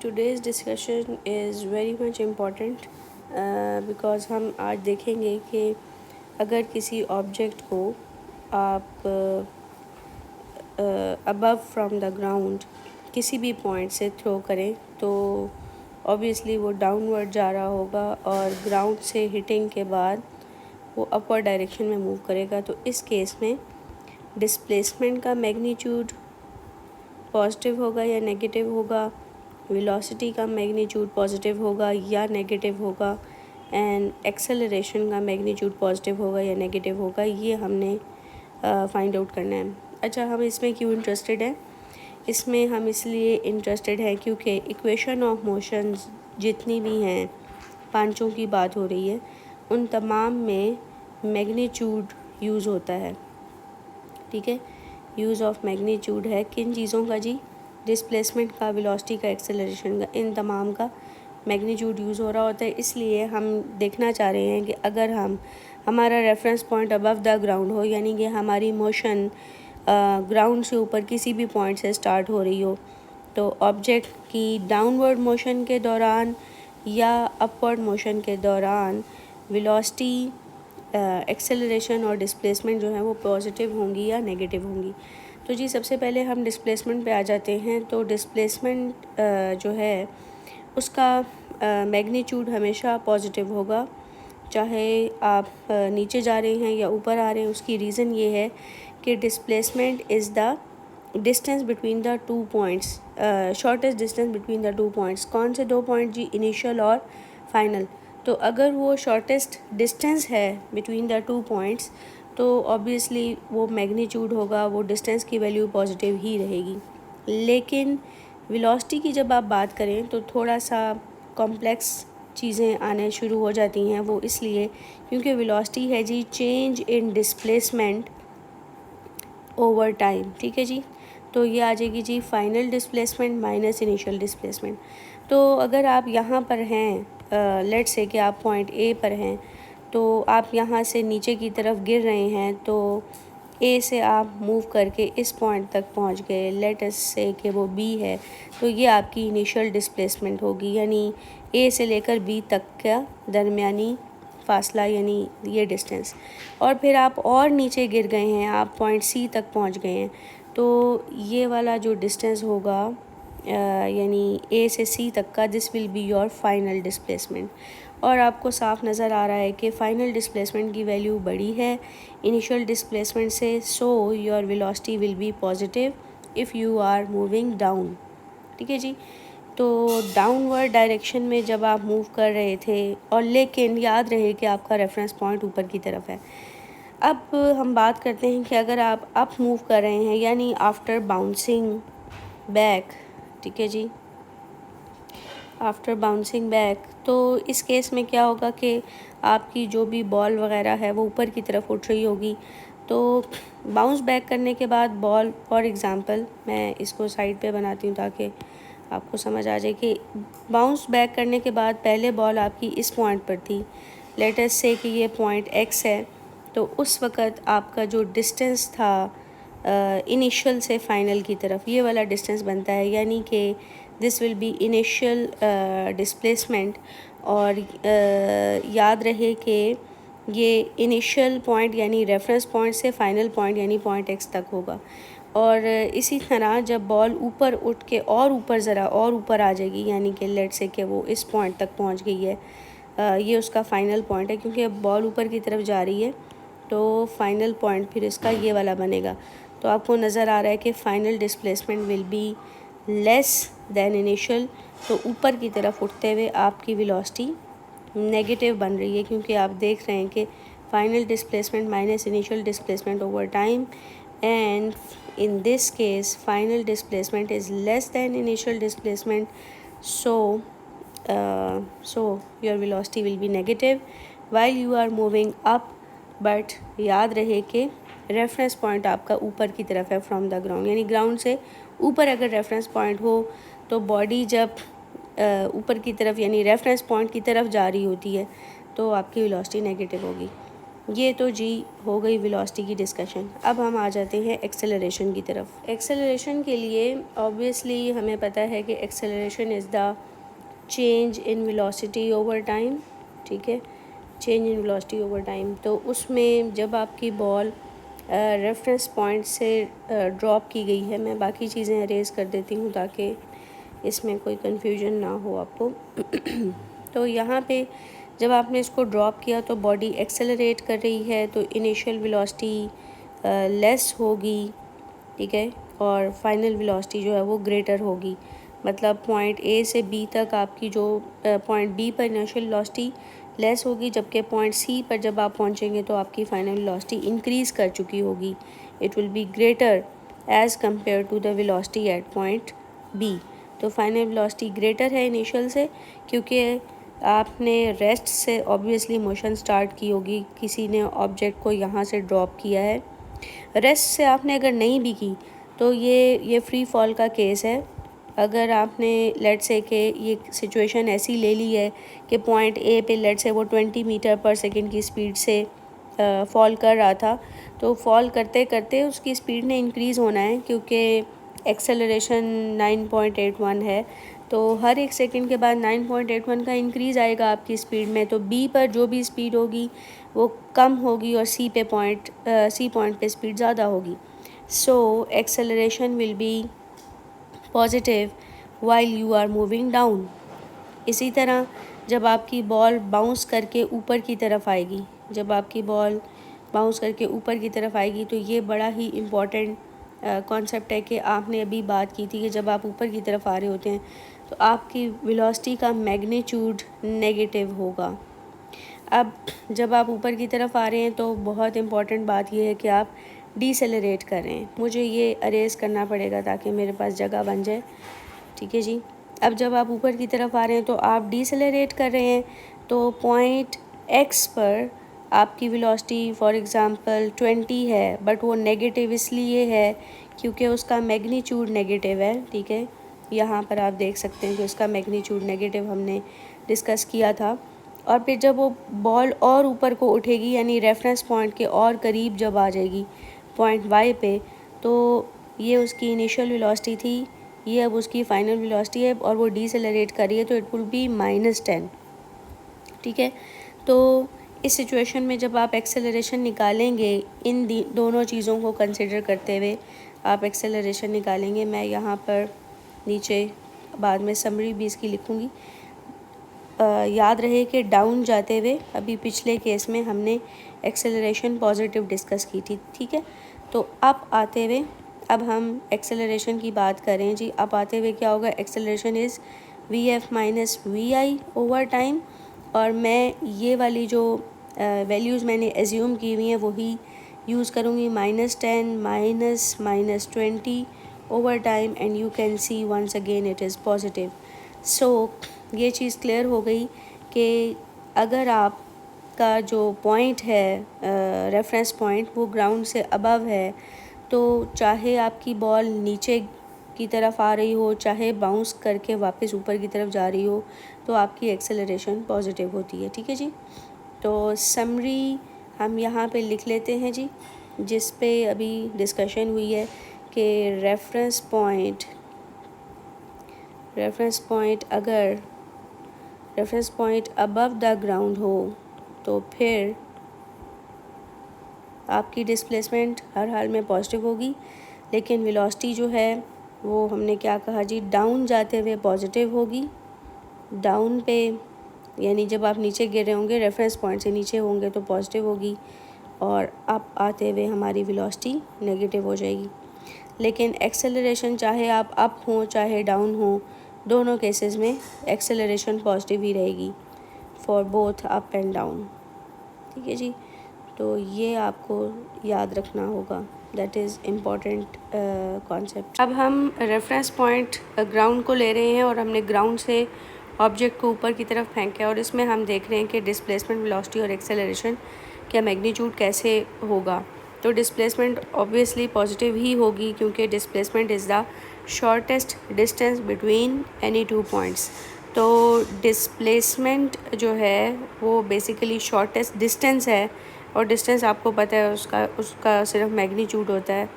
Today's discussion is very much important because हम आज देखेंगे कि अगर किसी ऑब्जेक्ट को आप अबव फ्रॉम द ग्राउंड किसी भी पॉइंट से थ्रो करें तो ऑब्वियसली वो डाउनवर्ड जा रहा होगा और ग्राउंड से हिटिंग के बाद वो अपवर्ड डायरेक्शन में मूव करेगा। तो इस केस में डिस्प्लेसमेंट का मैग्नीट्यूड पॉजिटिव होगा या नेगेटिव होगा, वेलोसिटी का मैग्नीट्यूड पॉजिटिव होगा या नेगेटिव होगा, एंड एक्सेलरेशन का मैग्नीट्यूड पॉजिटिव होगा या नेगेटिव होगा, ये हमने फाइंड आउट करना है। अच्छा, हम इसमें क्यों इंटरेस्टेड हैं? इसमें हम इसलिए इंटरेस्टेड हैं क्योंकि इक्वेशन ऑफ मोशंस जितनी भी हैं, पांचों की बात हो रही है, उन तमाम में मैग्नीट्यूड यूज़ होता है। ठीक है, यूज़ ऑफ मैग्नीट्यूड है किन चीज़ों का जी? डिस्प्लेसमेंट का, वेलोसिटी का, एक्सेलरेशन का, इन तमाम का मैग्नीट्यूड यूज़ हो रहा होता है। इसलिए हम देखना चाह रहे हैं कि अगर हमारा reference point above the ground हो, यानी कि हमारी मोशन ग्राउंड से ऊपर किसी भी पॉइंट से स्टार्ट हो रही हो, तो ऑब्जेक्ट की डाउनवर्ड मोशन के दौरान या अपवर्ड मोशन के दौरान वेलोसिटी, एक्सेलरेशन और डिस्प्लेसमेंट जो है वो पॉजिटिव होंगी या नेगेटिव होंगी। तो जी सबसे पहले हम डिस्प्लेसमेंट पे आ जाते हैं। तो डिस्प्लेसमेंट जो है उसका मैग्नीट्यूड हमेशा पॉजिटिव होगा, चाहे आप नीचे जा रहे हैं या ऊपर आ रहे हैं। उसकी रीज़न ये है कि displacement is the distance between the two points, shortest distance between the two points. कौन से दो पॉइंट जी? इनिशियल और फाइनल। तो अगर वो शॉर्टेस्ट डिस्टेंस है बिटवीन द टू पॉइंट्स तो ऑब्वियसली वो मैग्नीट्यूड होगा, वो डिस्टेंस की वैल्यू पॉजिटिव ही रहेगी। लेकिन वेलोसिटी की जब आप बात करें तो थोड़ा सा कॉम्प्लेक्स चीज़ें आने शुरू हो जाती हैं। वो इसलिए क्योंकि वेलोसिटी है जी change in displacement over time. ठीक है जी, तो ये आ जाएगी जी final displacement minus initial displacement. तो अगर आप यहाँ पर हैं, लेट्स से कि आप पॉइंट ए पर हैं, तो आप यहाँ से नीचे की तरफ गिर रहे हैं, तो ए से आप मूव करके इस पॉइंट तक पहुँच गए, लेट अस से कि वो बी है, तो ये आपकी इनिशियल डिस्प्लेसमेंट होगी, यानी ए से लेकर बी तक का दरमियानी फासला, यानी ये डिस्टेंस। और फिर आप और नीचे गिर गए हैं, आप पॉइंट सी तक पहुंच गए हैं, तो ये वाला जो डिस्टेंस होगा यानी ए से सी तक का, this will be your final displacement. और आपको साफ नज़र आ रहा है कि फ़ाइनल डिस्प्लेसमेंट की वैल्यू बड़ी है इनिशियल डिस्प्लेसमेंट से, so your velocity will be positive if you are moving down. ठीक है जी, तो डाउनवर्ड डायरेक्शन में जब आप मूव कर रहे थे, और लेकिन याद रहे कि आपका रेफरेंस पॉइंट ऊपर की तरफ है। अब हम बात करते हैं कि अगर आप अप मूव कर रहे हैं, यानी आफ्टर बाउंसिंग बैक, ठीक है जी, आफ्टर बाउंसिंग बैक, तो इस केस में क्या होगा कि आपकी जो भी बॉल वगैरह है वो ऊपर की तरफ उठ रही होगी। तो बाउंस बैक करने के बाद बॉल, फॉर एग्ज़ाम्पल मैं इसको साइड पे बनाती हूँ ताकि आपको समझ आ जाए कि बाउंस बैक करने के बाद पहले बॉल आपकी इस पॉइंट पर थी, लेट अस से कि ये पॉइंट एक्स है, तो उस वक़्त आपका जो डिस्टेंस था इनिशियल से फाइनल की तरफ, ये वाला डिस्टेंस बनता है, यानी कि this will be initial displacement. और याद रहे कि ये इनिशियल पॉइंट यानी रेफरेंस पॉइंट से फाइनल पॉइंट यानी पॉइंट एक्स तक होगा। और इसी तरह जब बॉल ऊपर उठ के और ऊपर ज़रा और ऊपर आ जाएगी, यानी कि लेट से कि वो इस पॉइंट तक पहुंच गई है, ये उसका फ़ाइनल पॉइंट है, क्योंकि अब बॉल ऊपर की तरफ जा रही है, तो फाइनल पॉइंट फिर इसका ये वाला बनेगा। तो आपको नज़र आ रहा है कि final displacement will be less than initial. तो ऊपर की तरफ उठते हुए आपकी वेलोसिटी नेगेटिव बन रही है, क्योंकि आप देख रहे हैं कि final displacement minus initial displacement over time, and in this case final displacement is less than initial displacement, so your velocity will be negative while you are moving up। but याद रहे कि रेफरेंस पॉइंट आपका ऊपर की तरफ है from the ground, यानी ground से ऊपर अगर रेफरेंस पॉइंट हो तो बॉडी जब ऊपर की तरफ यानी रेफरेंस पॉइंट की तरफ जा रही होती है तो आपकी वेलोसिटी नेगेटिव होगी। ये तो जी हो गई वेलोसिटी की डिस्कशन। अब हम आ जाते हैं एक्सेलरेशन की तरफ। एक्सेलरेशन के लिए ऑब्वियसली हमें पता है कि acceleration is the change in velocity over time, ठीक है, change in velocity over time. तो उसमें जब आपकी बॉल रेफरेंस पॉइंट से ड्रॉप की गई है, मैं बाकी चीज़ें अरेज कर देती हूँ ताकि इसमें कोई कन्फ्यूजन ना हो आपको। तो यहाँ पे जब आपने इसको ड्रॉप किया तो बॉडी एक्सेलरेट कर रही है, तो इनिशियल वेलोसिटी लेस होगी, ठीक है, और फाइनल वेलोसिटी जो है वो ग्रेटर होगी। मतलब पॉइंट ए से बी तक आपकी जो पॉइंट बी पर इनिशियल वेलोसिटी लेस होगी, जबकि पॉइंट सी पर जब आप पहुंचेंगे तो आपकी फाइनल वेलोसिटी इंक्रीज़ कर चुकी होगी। It will be greater as compare to the velocity at point B. तो फाइनल वेलोसिटी ग्रेटर है इनिशियल से, क्योंकि आपने रेस्ट से ऑब्वियसली मोशन स्टार्ट की होगी, किसी ने ऑब्जेक्ट को यहाँ से ड्रॉप किया है। रेस्ट से आपने अगर नहीं भी की तो ये फ्री फॉल का केस है। अगर आपने लेट से कि ये सिचुएशन ऐसी ले ली है कि पॉइंट ए पे लेट से वो 20 मीटर पर सेकंड की स्पीड से फॉल कर रहा था, तो फॉल करते करते उसकी स्पीड ने इंक्रीज़ होना है, क्योंकि एक्सेलरेशन 9.81 है, तो हर एक सेकंड के बाद 9.81 का इंक्रीज़ आएगा आपकी स्पीड में। तो बी पर जो भी स्पीड होगी वो कम होगी और सी पॉइंट पे स्पीड ज़्यादा होगी। So acceleration will be positive while you are moving down. इसी तरह जब आपकी बॉल बाउंस करके ऊपर की तरफ आएगी, जब आपकी बॉल बाउंस करके ऊपर की तरफ आएगी, तो ये बड़ा ही इम्पॉर्टेंट कॉन्सेप्ट है कि आपने अभी बात की थी कि जब आप ऊपर की तरफ आ रहे होते हैं तो आपकी वेलोसिटी का मैग्नीट्यूड नेगेटिव होगा। अब जब आप ऊपर की तरफ आ रहे हैं तो बहुत इम्पॉर्टेंट बात यह है कि आप डीसेलरेट करें। मुझे ये अरेज करना पड़ेगा ताकि मेरे पास जगह बन जाए, ठीक है जी। अब जब आप ऊपर की तरफ आ रहे हैं तो आप डीसेलरेट कर रहे हैं, तो पॉइंट एक्स पर आपकी वेलोसिटी फॉर एग्ज़ाम्पल 20 है, बट वो नेगेटिव इसलिए है क्योंकि उसका मैग्नीट्यूड नेगेटिव है, ठीक है। यहाँ पर आप देख सकते हैं कि उसका मैग्नीट्यूड नेगेटिव हमने डिस्कस किया था। और फिर जब वो बॉल और ऊपर को उठेगी, यानी रेफरेंस पॉइंट के और करीब जब आ जाएगी पॉइंट वाई पे, तो ये उसकी इनिशियल वेलोसिटी थी, ये अब उसकी फाइनल वेलोसिटी है और वो डीसेलरेट कर रही है, तो इट विल बी -10, ठीक है। तो इस सिचुएशन में जब आप एक्सेलरेशन निकालेंगे, इन दोनों चीज़ों को कंसिडर करते हुए आप एक्सेलरेशन निकालेंगे। मैं यहाँ पर नीचे बाद में समरी भी इसकी लिखूँगी। याद रहे कि डाउन जाते हुए अभी पिछले केस में हमने एक्सेलरेशन पॉजिटिव डिस्कस की थी, ठीक है। तो अब आते हुए अब हम एक्सेलरेशन की बात करें जी। अब आते हुए क्या होगा, acceleration is VF minus VI over time, और मैं ये वाली जो वैल्यूज़ मैंने एज्यूम की हुई हैं वही यूज़ करूँगी, -10 -20 over time, and you can see once again it is positive. So ये चीज़ क्लियर हो गई कि अगर आपका जो पॉइंट है रेफरेंस पॉइंट वो ग्राउंड से अबव है, तो चाहे आपकी बॉल नीचे की तरफ आ रही हो, चाहे बाउंस करके वापस ऊपर की तरफ जा रही हो, तो आपकी एक्सेलरेशन पॉजिटिव होती है, ठीक है जी। तो समरी हम यहाँ पे लिख लेते हैं जी, जिस पे अभी डिस्कशन हुई है कि रेफरेंस पॉइंट अगर reference point above the ground हो तो फिर आपकी डिस्प्लेसमेंट हर हाल में पॉजिटिव होगी, लेकिन वेलोसिटी जो है वो हमने क्या कहा जी, डाउन जाते हुए पॉजिटिव होगी। डाउन पे यानी जब आप नीचे गिर रहे होंगे, रेफरेंस पॉइंट से नीचे होंगे तो पॉजिटिव होगी, और अप आते हुए हमारी वेलोसिटी नेगेटिव हो जाएगी। लेकिन एक्सेलरेशन चाहे आप अप हों चाहे डाउन हों, दोनों केसेस में एक्सेलरेशन पॉजिटिव ही रहेगी for both up and down, ठीक है जी। तो ये आपको याद रखना होगा, दैट इज़ इम्पॉर्टेंट कॉन्सेप्ट। अब हम रेफरेंस पॉइंट ग्राउंड को ले रहे हैं और हमने ग्राउंड से ऑब्जेक्ट को ऊपर की तरफ फेंका, और इसमें हम देख रहे हैं कि डिस्प्लेसमेंट, वेलोसिटी और एक्सेलरेशन का मैग्नीट्यूड कैसे होगा। तो डिस्प्लेसमेंट ऑब्वियसली पॉजिटिव ही होगी, क्योंकि displacement is the shortest distance between any two points. तो डिस्प्लेसमेंट जो है वो बेसिकली शॉर्टेस्ट डिस्टेंस है और डिस्टेंस आपको पता है उसका सिर्फ मैग्नीट्यूड होता है,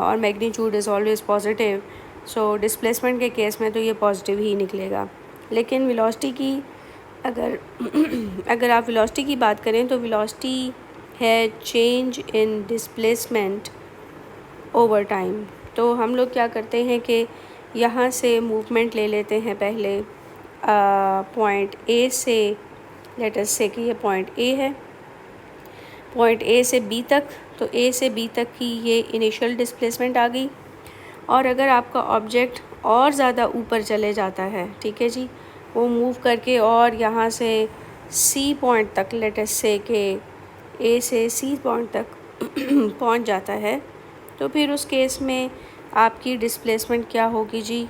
और magnitude is always positive. So displacement के केस में तो ये पॉजिटिव ही निकलेगा। लेकिन वेलोसिटी की अगर अगर आप वेलोसिटी की बात करें तो वेलोसिटी है change in displacement over time. तो हम लोग क्या करते हैं कि यहाँ से मूवमेंट ले लेते हैं पहले पॉइंट ए से, लेट अस से कि ये पॉइंट ए है, पॉइंट ए से बी तक। तो ए से बी तक की ये इनिशियल डिस्प्लेसमेंट आ गई। और अगर आपका ऑब्जेक्ट और ज़्यादा ऊपर चले जाता है, ठीक है जी, वो मूव करके और यहाँ से सी पॉइंट तक, लेट अस से कि ए से सी पॉइंट तक पहुँच जाता है, तो फिर उस केस में आपकी डिस्प्लेसमेंट क्या होगी जी?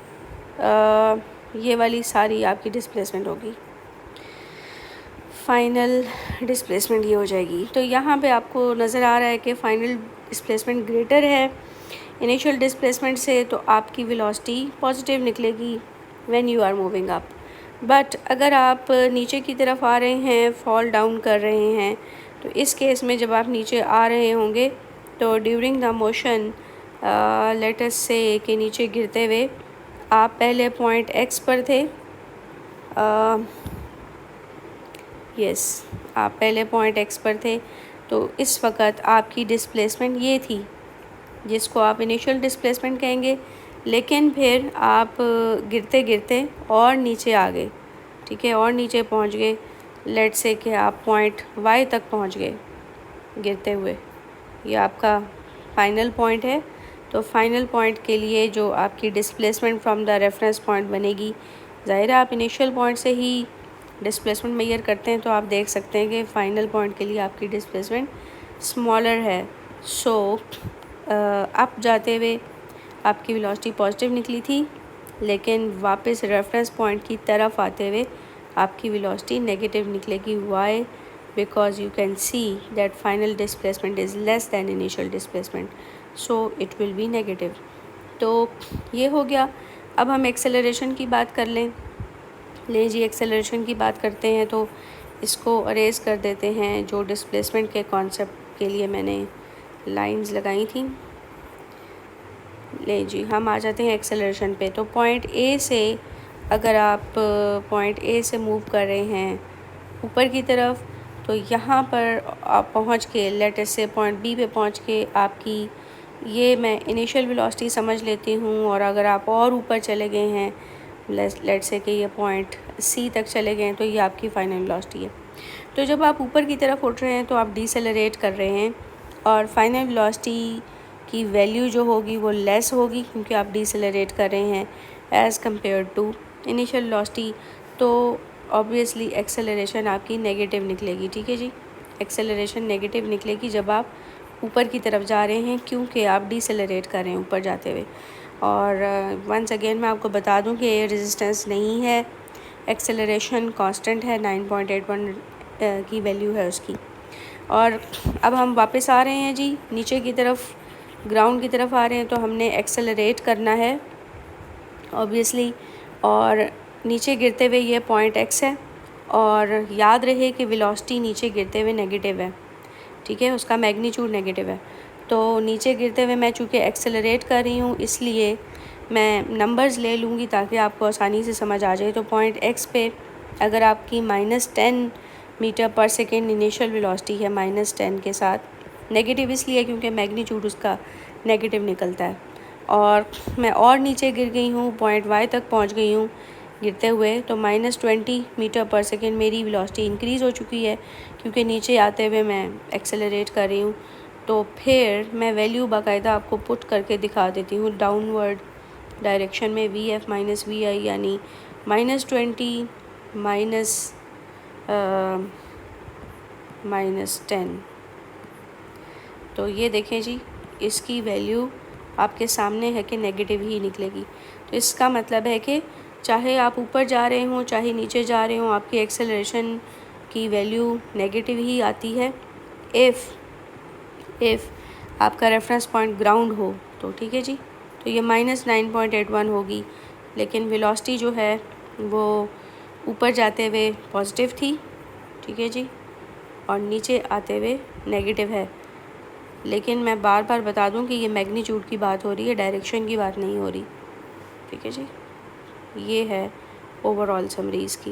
ये वाली सारी आपकी डिस्प्लेसमेंट होगी, फाइनल डिस्प्लेसमेंट ये हो जाएगी। तो यहाँ पे आपको नज़र आ रहा है कि फाइनल डिस्प्लेसमेंट ग्रेटर है इनिशियल डिस्प्लेसमेंट से, तो आपकी वेलोसिटी पॉजिटिव निकलेगी when you are moving up. But अगर आप नीचे की तरफ आ रहे हैं, फॉल डाउन कर रहे हैं, तो इस केस में जब आप नीचे आ रहे होंगे तो during the motion let us से कि नीचे गिरते हुए आप पहले पॉइंट एक्स पर थे, यस आप पहले पॉइंट एक्स पर थे, तो इस वक्त आपकी डिस्प्लेसमेंट ये थी जिसको आप इनिशियल डिस्प्लेसमेंट कहेंगे। लेकिन फिर आप गिरते गिरते और नीचे आ गए, ठीक है, और नीचे पहुंच गए, लेट से कि आप पॉइंट वाई तक पहुंच गए गिरते हुए, ये आपका फाइनल पॉइंट है। तो फाइनल पॉइंट के लिए जो आपकी displacement from the reference point बनेगी, ज़ाहिर है आप इनिशियल पॉइंट से ही डिस्प्लेसमेंट मेजर करते हैं, तो आप देख सकते हैं कि फ़ाइनल पॉइंट के लिए आपकी डिस्प्लेसमेंट स्मॉलर है। सो अप जाते हुए आपकी वेलोसिटी पॉजिटिव निकली थी, लेकिन वापस रेफरेंस पॉइंट की तरफ आते हुए आपकी वेलोसिटी नेगेटिव निकलेगी। Why? Because you can see that final displacement is less than initial displacement, so it will be negative. तो ये हो गया। अब हम एक्सेलरेशन की बात कर लें जी, एक्सेलरेशन की बात करते हैं तो इसको अरेज कर देते हैं जो डिस्प्लेसमेंट के कॉन्सेप्ट के लिए मैंने लाइंस लगाई थी। ले जी, हम आ जाते हैं एक्सेलरेशन पे। तो पॉइंट ए से अगर आप पॉइंट ए से मूव कर रहे हैं ऊपर की तरफ, तो यहाँ पर आप पहुँच के लेट से पॉइंट बी पे पहुँच के आपकी ये मैं इनिशियल वेलोसिटी समझ लेती हूँ। और अगर आप और ऊपर चले गए हैं, लेट से कि ये पॉइंट सी तक चले गए हैं, तो ये आपकी फ़ाइनल वेलोसिटी है। तो जब आप ऊपर की तरफ उठ रहे हैं तो आप डिसेलरेट कर रहे हैं, और फाइनल वेलोसिटी की वैल्यू जो होगी वो लेस होगी क्योंकि आप डिसेलरेट कर रहे हैं as compare to initial velocity. तो ऑब्वियसली एक्सेलरेशन आपकी नेगेटिव निकलेगी, ठीक है जी, एक्सेलरेशन नेगेटिव निकलेगी जब आप ऊपर की तरफ जा रहे हैं, क्योंकि आप डिसेलरेट कर रहे हैं ऊपर जाते हुए। और वंस अगेन मैं आपको बता दूं कि ये रेजिस्टेंस नहीं है, एक्सेलरेशन कांस्टेंट है, 9.81 की वैल्यू है उसकी। और अब हम वापस आ रहे हैं जी नीचे की तरफ, ग्राउंड की तरफ आ रहे हैं, तो हमने एक्सेलरेट करना है ऑब्वियसली। और नीचे गिरते हुए ये पॉइंट एक्स है, और याद रहे कि वेलोसिटी नीचे गिरते हुए नेगेटिव है, ठीक है, उसका मैग्नीट्यूड नेगेटिव है। तो नीचे गिरते हुए मैं चूँकि एक्सेलरेट कर रही हूँ, इसलिए मैं नंबर्स ले लूँगी ताकि आपको आसानी से समझ आ जाए। तो पॉइंट एक्स पे अगर आपकी -10 मीटर पर सेकेंड इनिशियल वेलोसिटी है, -10 के साथ, नेगेटिव इसलिए क्योंकि मैग्नीट्यूड उसका नेगेटिव निकलता है, और मैं और नीचे गिर गई हूँ, पॉइंट वाई तक पहुँच गई हूँ गिरते हुए, तो -20 मीटर पर सेकेंड मेरी वेलोसिटी इंक्रीज़ हो चुकी है क्योंकि नीचे आते हुए मैं एक्सेलरेट कर रही हूँ। तो फिर मैं वैल्यू बाकायदा आपको पुट करके दिखा देती हूँ डाउनवर्ड डायरेक्शन में, वी एफ माइनस वी आई, यानी -20 -10। तो ये देखें जी, इसकी वैल्यू आपके सामने है कि नेगेटिव ही निकलेगी। तो इसका मतलब है कि चाहे आप ऊपर जा रहे हों चाहे नीचे जा रहे हों, आपकी एक्सेलरेशन की वैल्यू नेगेटिव ही आती है। इफ़ आपका रेफरेंस पॉइंट ग्राउंड हो तो, ठीक है जी, तो ये -9.81 होगी, लेकिन वेलोसिटी जो है वो ऊपर जाते हुए पॉजिटिव थी, ठीक है जी। और नीचे आते हुए नेगेटिव है। लेकिन मैं बार बार बता दूं कि ये मैग्नीट्यूड की बात हो रही है, डायरेक्शन की बात नहीं हो रही। ठीक है जी, ये है ओवरऑल समरी इसकी।